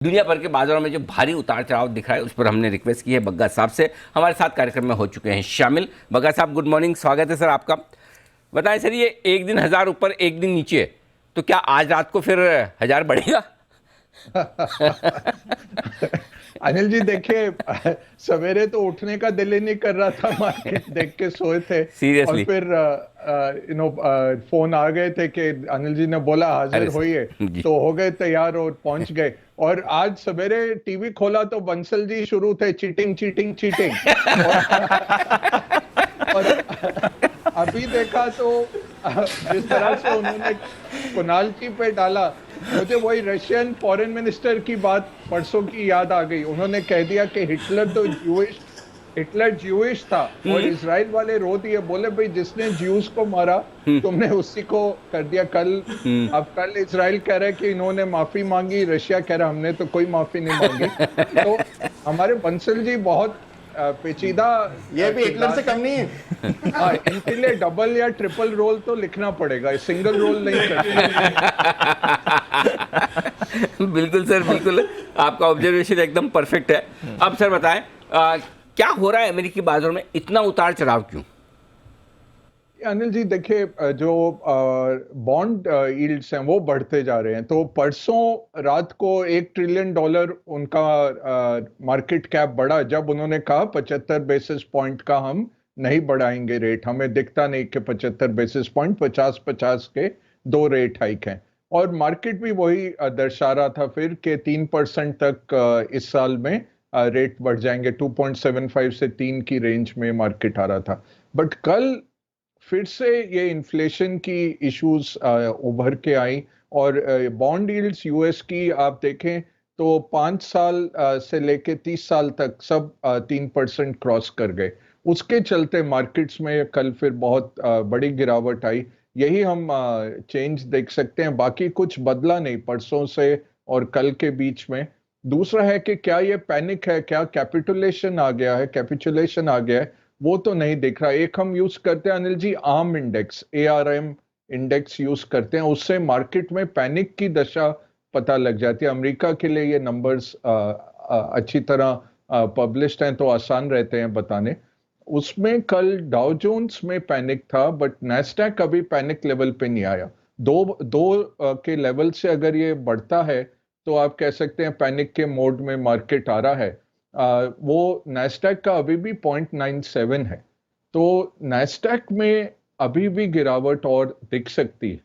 दुनिया भर के बाजारों में जो भारी उतार चढ़ाव दिख रहा है उस पर हमने रिक्वेस्ट की है बग्गा साहब से। हमारे साथ कार्यक्रम में हो चुके हैं शामिल। बग्गा साहब, गुड मॉर्निंग, स्वागत है सर आपका। बताएं सर, ये एक दिन 1000 ऊपर एक दिन नीचे, तो क्या आज रात को फिर 1000 बढ़ेगा? अनिल जी देखिए, सवेरे तो उठने का दिल ही नहीं कर रहा था, मार्केट देख के सोए थे। और सीरियसली? फिर फोन आ गए थे कि अनिल जी ने बोला हाजिर अरे होइए, सर जी। तो हो गए तैयार और पहुंच गए। और आज सवेरे टीवी खोला तो बंसल जी शुरू थे, चीटिंग चीटिंग चीटिंग। और अभी देखा तो जिस तरह से उन्होंने कुणाल जी पे डाला, मुझे वही रशियन फॉरेन मिनिस्टर की बात परसों की याद आ गई। उन्होंने कह दिया कि हिटलर ज्यूइश था, और इजराइल वाले रो दिए, बोले भाई जिसने ज्यूस को मारा तुमने उसी को कर दिया। अब कल इजराइल कह रहा है कि इन्होंने माफी मांगी, रशिया कह रहा हमने तो कोई माफी नहीं मांगी। तो हमारे बंसल जी बहुत पेचीदा ये भी हिटलर से किरदार कम नहीं है। हैं। हाँ, इनके लिए डबल या ट्रिपल रोल तो लिखना पड़ेगा, सिंगल रोल नहीं कर सकते। बिल्कुल सर, बिल्कुल आपका ऑब्जर्वेशन एकदम परफेक्ट है। अब सर बताएं, क्या हो रहा है अमेरिकी बाजारों में, इतना उतार चढ़ाव क्यों? अनिल जी देखिए, जो बॉन्ड यील्ड्स हैं वो बढ़ते जा रहे हैं। तो परसों रात को $1 ट्रिलियन उनका मार्केट कैप बढ़ा, जब उन्होंने कहा 75 बेसिस पॉइंट का हम नहीं बढ़ाएंगे रेट। हमें दिखता नहीं कि 75 बेसिस पॉइंट, 50-50 के 2 रेट हाइक हैं। और मार्केट भी वही दर्शा रहा था फिर कि 3% तक इस साल में रेट बढ़ जाएंगे। 2.75 से 3 की रेंज में मार्केट आ रहा था। बट कल फिर से ये इन्फ्लेशन की इश्यूज उभर के आई, और बॉन्ड यील्ड्स यूएस की आप देखें तो 5 साल से लेके 30 साल तक सब 3% क्रॉस कर गए। उसके चलते मार्केट्स में कल फिर बहुत बड़ी गिरावट आई। यही हम चेंज देख सकते हैं, बाकी कुछ बदला नहीं परसों से और कल के बीच में। दूसरा है कि क्या ये पैनिक है, क्या कैपिटुलेशन आ गया है, कैपिचुलेशन आ गया है, वो तो नहीं दिख रहा। एक हम यूज करते हैं Anil ji, arm index, ARM index use करते हैं, उससे मार्केट में पैनिक की दशा पता लग जाती है। अमेरिका के लिए ये नंबर्स अच्छी तरह पब्लिश्ड हैं तो आसान रहते हैं बताने। उसमें कल डाउ जोन्स में पैनिक था, बट नैस्डैक अभी पैनिक लेवल पे नहीं आया। दो दो के लेवल से अगर ये बढ़ता है तो आप कह सकते हैं पैनिक के मोड में मार्केट आ रहा है। वो नैस्डैक का अभी भी 0.97 है। तो नैस्डैक में अभी भी गिरावट और दिख सकती है,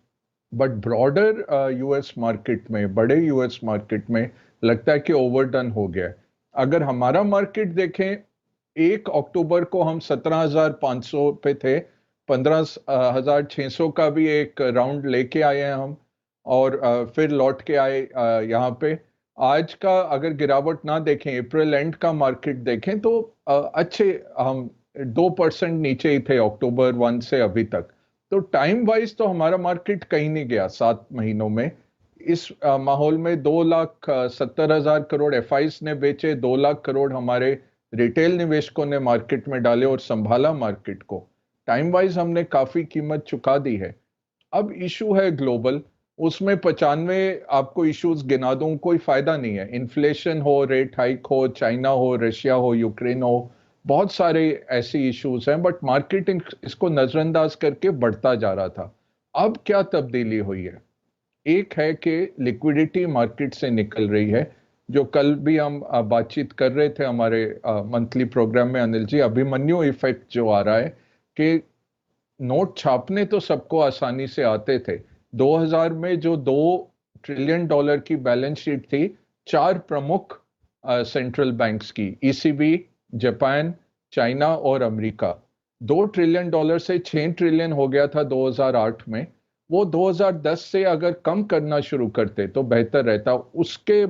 बट ब्रॉडर यूएस मार्केट में, बड़े यूएस मार्केट में लगता है कि ओवरडन हो गया है। अगर हमारा मार्केट देखें, 1 अक्टूबर को हम 17,500 पे थे, 15,600 का भी एक राउंड लेके आए हैं हम, और फिर लौट के आए यहाँ पे। आज का अगर गिरावट ना देखें, अप्रैल एंड का मार्केट देखें तो अच्छे हम 2% नीचे ही थे अक्टूबर 1 से अभी तक। तो टाइम वाइज तो हमारा मार्केट कहीं नहीं गया 7 महीनों में। इस माहौल में 2,70,000 करोड़ FIs ने बेचे, 2 लाख करोड़ हमारे रिटेल निवेशकों ने मार्केट में डाले और संभाला मार्केट को। टाइम वाइज हमने काफी कीमत चुका दी है। अब इशू है ग्लोबल, उसमें 95 आपको इश्यूज गिना दूं, कोई फायदा नहीं है। इन्फ्लेशन हो, रेट हाइक हो, चाइना हो, रशिया हो, यूक्रेन हो, बहुत सारे ऐसे इश्यूज हैं, बट मार्केट इसको नजरअंदाज करके बढ़ता जा रहा था। अब क्या तब्दीली हुई है? एक है कि लिक्विडिटी मार्केट से निकल रही है, जो कल भी हम बातचीत कर रहे थे हमारे मंथली प्रोग्राम में अनिल जी, अभिमन्यु इफेक्ट जो आ रहा है कि नोट छापने तो सबको आसानी से आते थे। 2000 में जो $2 ट्रिलियन की बैलेंस शीट थी, 4 प्रमुख सेंट्रल बैंक्स की, ECB, जापान, चाइना और अमेरिका, $2 ट्रिलियन से 6 ट्रिलियन हो गया था 2008 में। वो 2010 से अगर कम करना शुरू करते तो बेहतर रहता। उसके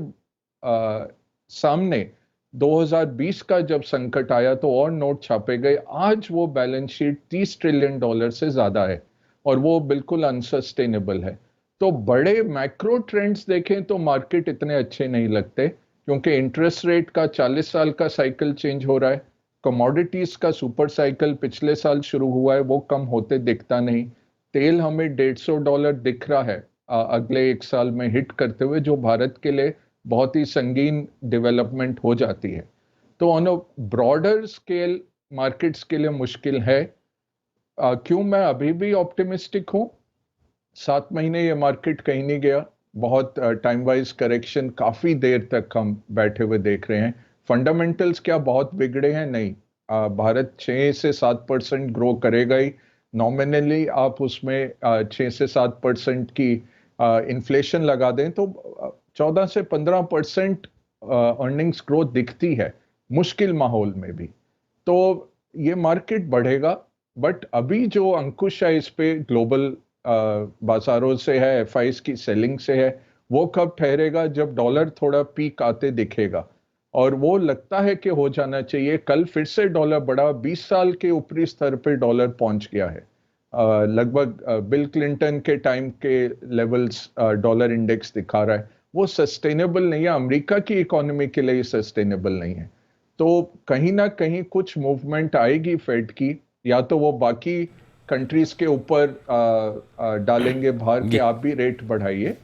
सामने 2020 का जब संकट आया तो और नोट छापे गए। आज वो बैलेंस शीट $30 ट्रिलियन से ज्यादा है, और वो बिल्कुल अनसस्टेनेबल है। तो बड़े मैक्रो ट्रेंड्स देखें तो मार्केट इतने अच्छे नहीं लगते, क्योंकि इंटरेस्ट रेट का 40 साल का साइकिल चेंज हो रहा है। कमोडिटीज का सुपर साइकिल पिछले साल शुरू हुआ है, वो कम होते दिखता नहीं। तेल हमें $150 दिख रहा है अगले 1 साल में हिट करते हुए, जो भारत के लिए बहुत ही संगीन डेवलपमेंट हो जाती है। तो on a broader scale markets के लिए मुश्किल है। क्यों मैं अभी भी ऑप्टिमिस्टिक हूं? 7 महीने ये मार्केट कहीं नहीं गया। बहुत टाइम वाइज करेक्शन काफी देर तक हम बैठे हुए देख रहे हैं। फंडामेंटल्स क्या बहुत बिगड़े हैं? नहीं। भारत 6 से 7% ग्रो करेगा ही। नॉमिनली आप उसमें 6 से 7% की इन्फ्लेशन लगा दें तो 14 से 15% अर्निंग्स ग्रोथ दिखती है मुश्किल माहौल में भी। तो ये मार्केट बढ़ेगा, बट अभी जो अंकुश है इस पे ग्लोबल बाजारों से है, एफआईज की सेलिंग से है, वो कब ठहरेगा? जब डॉलर थोड़ा पीक आते दिखेगा, और वो लगता है कि हो जाना चाहिए। कल फिर से डॉलर बढ़ा, 20 साल के ऊपरी स्तर पे डॉलर पहुंच गया है। लगभग बिल क्लिंटन के टाइम के लेवल्स डॉलर इंडेक्स दिखा रहा है। वो सस्टेनेबल नहीं है, अमेरिका की इकोनॉमी के लिए सस्टेनेबल नहीं है। तो कहीं ना कहीं कुछ मूवमेंट आएगी फेड की, या तो वो बाकी कंट्रीज के ऊपर डालेंगे भार के जी। आप भी रेट बढ़ाइए।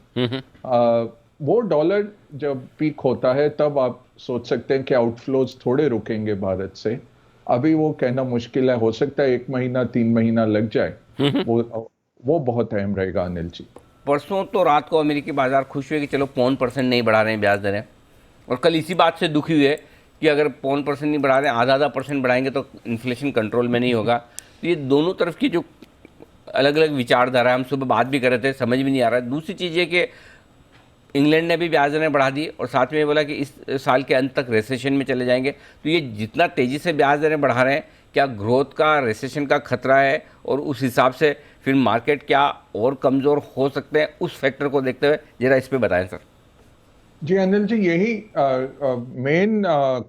वो डॉलर जब पीक होता है तब आप सोच सकते हैं कि आउटफ्लोज थोड़े रुकेंगे भारत से। अभी वो कहना मुश्किल है, हो सकता है 1 महीना 3 महीना लग जाए। वो बहुत अहम रहेगा अनिल जी। परसों तो रात को अमेरिकी बाजार खुश हुए कि चलो 0.5% नहीं बढ़ा रहे हैं ब्याज दरें, और कल इसी बात से दुखी हुए कि अगर 0.5% नहीं बढ़ा रहे हैं, आधा आधा परसेंट बढ़ाएंगे तो इन्फ्लेशन कंट्रोल में नहीं होगा। तो ये दोनों तरफ की जो अलग अलग विचारधारा है, हम सुबह बात भी कर रहे थे, समझ भी नहीं आ रहा है। दूसरी चीज़ ये कि इंग्लैंड ने भी ब्याज दरें बढ़ा दी और साथ में ये बोला कि इस साल के अंत तक रिसेशन में चले जाएंगे। तो ये जितना तेज़ी से ब्याज दरें बढ़ा रहे हैं, क्या ग्रोथ का, रिसेशन का खतरा है? और उस हिसाब से फिर मार्केट क्या और कमज़ोर हो सकते हैं, उस फैक्टर को देखते हुए जरा इस पर बताएं सर। जी अनिल जी, यही मेन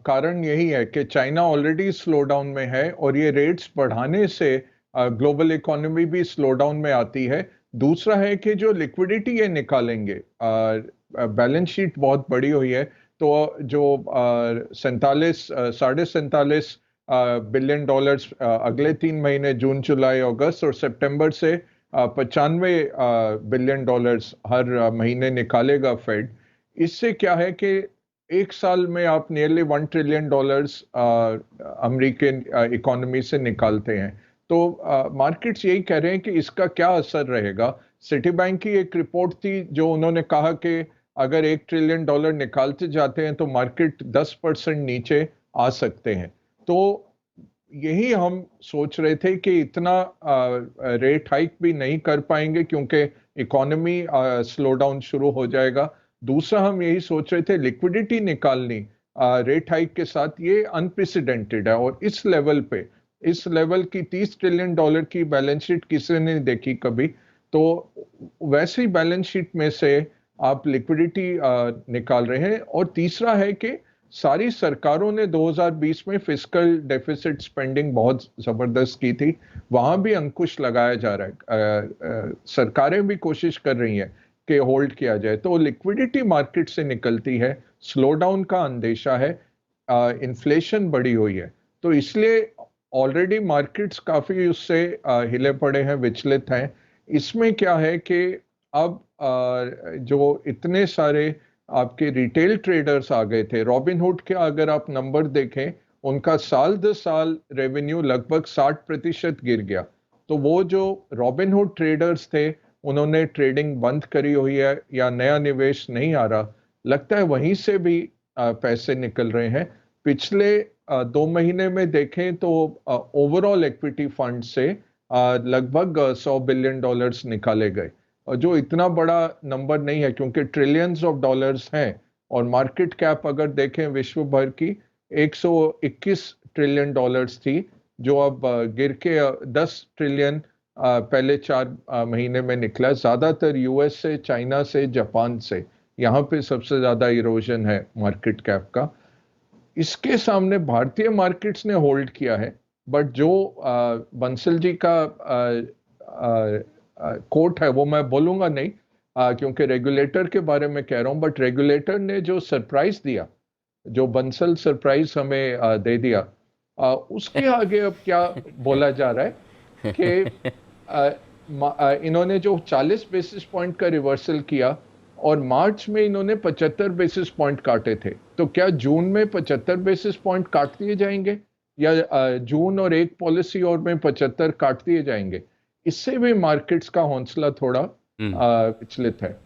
कारण यही है कि चाइना ऑलरेडी स्लो डाउन में है, और ये रेट्स बढ़ाने से ग्लोबल इकोनॉमी भी स्लो डाउन में आती है। दूसरा है कि जो लिक्विडिटी ये निकालेंगे, बैलेंस शीट बहुत बड़ी हुई है, तो जो 47 $47.5 बिलियन डॉलर्स अगले 3 महीने जून जुलाई अगस्त और सितंबर से 95 बिलियन डॉलर्स हर महीने निकालेगा फेड। इससे क्या है कि एक साल में आप नियरली $1 ट्रिलियन अमेरिकन इकोनॉमी से निकालते हैं। तो मार्केट्स यही कह रहे हैं कि इसका क्या असर रहेगा। सिटी बैंक की एक रिपोर्ट थी जो उन्होंने कहा कि अगर $1 ट्रिलियन निकालते जाते हैं तो मार्केट 10% नीचे आ सकते हैं। तो यही हम सोच रहे थे कि इतना रेट हाइक भी नहीं कर पाएंगे क्योंकि इकोनॉमी स्लो डाउन शुरू हो जाएगा। दूसरा हम यही सोच रहे थे लिक्विडिटी निकालनी रेट हाइक के साथ ये अनप्रेसिडेंटेड है, और इस लेवल पे, इस लेवल की $30 ट्रिलियन की बैलेंस शीट किसी ने नहीं देखी कभी। तो वैसे ही बैलेंस शीट में से आप लिक्विडिटी निकाल रहे हैं। और तीसरा है कि सारी सरकारों ने 2020 में फिस्कल डेफिसिट स्पेंडिंग बहुत जबरदस्त की थी, वहां भी अंकुश लगाया जा रहा है। सरकारें भी कोशिश कर रही हैं कि होल्ड किया जाए। तो लिक्विडिटी मार्केट से निकलती है, स्लो डाउन का अंदेशा है, इन्फ्लेशन बढ़ी हुई है। तो इसलिए ऑलरेडी मार्केट्स काफी उससे हिले पड़े हैं, विचलित हैं। इसमें क्या है कि अब जो इतने सारे आपके रिटेल ट्रेडर्स आ गए थे, रॉबिनहुड के अगर आप नंबर देखें, उनका साल दर साल रेवेन्यू लगभग 60% गिर गया। तो वो जो रॉबिनहुड ट्रेडर्स थे, उन्होंने ट्रेडिंग बंद करी हुई है या नया निवेश नहीं आ रहा। लगता है वहीं से भी पैसे निकल रहे हैं। पिछले 2 महीने में देखें तो ओवरऑल इक्विटी फंड से लगभग $100 बिलियन निकाले गए, और जो इतना बड़ा नंबर नहीं है क्योंकि ट्रिलियंस ऑफ डॉलर्स हैं। और मार्केट कैप अगर देखें विश्व भर की 121 ट्रिलियन डॉलर्स थी, जो अब गिर के 10 ट्रिलियन पहले 4 महीने में निकला। ज्यादातर यूएस से, चाइना से, जापान से, यहाँ पे सबसे ज्यादा इरोजन है मार्केट कैप का। इसके सामने भारतीय मार्केट्स ने होल्ड किया है। बट जो बंसल जी का कोट है वो मैं बोलूंगा नहीं, क्योंकि रेगुलेटर के बारे में कह रहा हूं। बट रेगुलेटर ने जो सरप्राइज दिया, जो बंसल सरप्राइज हमें दे दिया, उसके आगे अब क्या बोला जा रहा है कि इन्होंने जो 40 बेसिस पॉइंट का रिवर्सल किया और मार्च में इन्होंने 75 बेसिस पॉइंट काटे थे। तो क्या जून में 75 बेसिस पॉइंट काट दिए जाएंगे, या जून और एक पॉलिसी और में 75 काट दिए जाएंगे? इससे भी मार्केट्स का हौसला थोड़ा विचलित है।